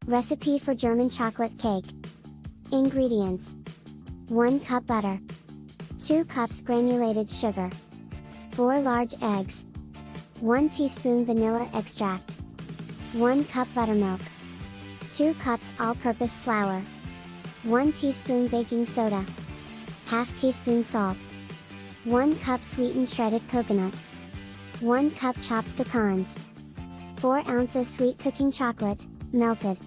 Recipe for German chocolate cake. Ingredients: 1 cup butter, 2 cups granulated sugar, 4 large eggs, 1 teaspoon vanilla extract, 1 cup buttermilk, 2 cups all-purpose flour, 1 teaspoon baking soda, half teaspoon salt, 1 cup sweetened shredded coconut, 1 cup chopped pecans, 4 ounces sweet cooking chocolate, melted.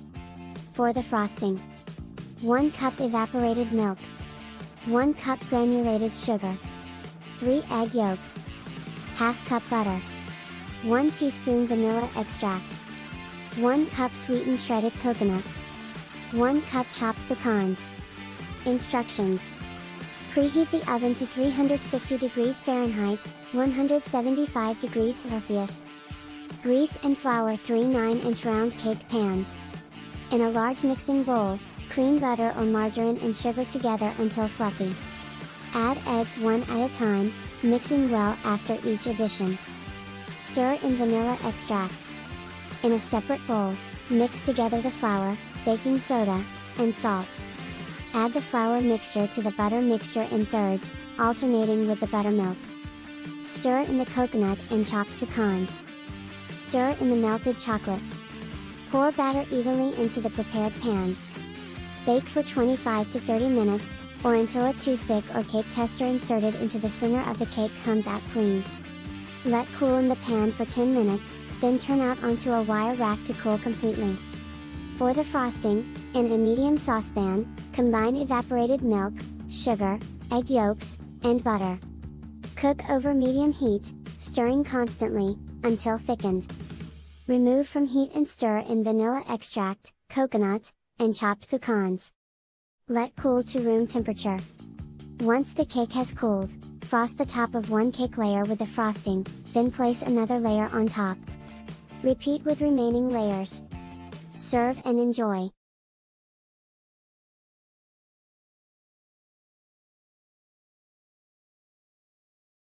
For the frosting: 1 cup evaporated milk, 1 cup granulated sugar, 3 egg yolks, half cup butter, 1 teaspoon vanilla extract, 1 cup sweetened shredded coconut, 1 cup chopped pecans. Instructions: preheat the oven to 350 degrees Fahrenheit, 175 degrees Celsius. Grease and flour 3 9-inch round cake pans. In a large mixing bowl, cream butter or margarine and sugar together until fluffy. Add eggs one at a time, mixing well after each addition. Stir in vanilla extract. In a separate bowl, mix together the flour, baking soda, and salt. Add the flour mixture to the butter mixture in thirds, alternating with the buttermilk. Stir in the coconut and chopped pecans. Stir in the melted chocolate. Pour batter evenly into the prepared pans. Bake for 25 to 30 minutes, or until a toothpick or cake tester inserted into the center of the cake comes out clean. Let cool in the pan for 10 minutes, then turn out onto a wire rack to cool completely. For the frosting, in a medium saucepan, combine evaporated milk, sugar, egg yolks, and butter. Cook over medium heat, stirring constantly, until thickened. Remove from heat and stir in vanilla extract, coconut, and chopped pecans. Let cool to room temperature. Once the cake has cooled, frost the top of one cake layer with the frosting, then place another layer on top. Repeat with remaining layers. Serve and enjoy.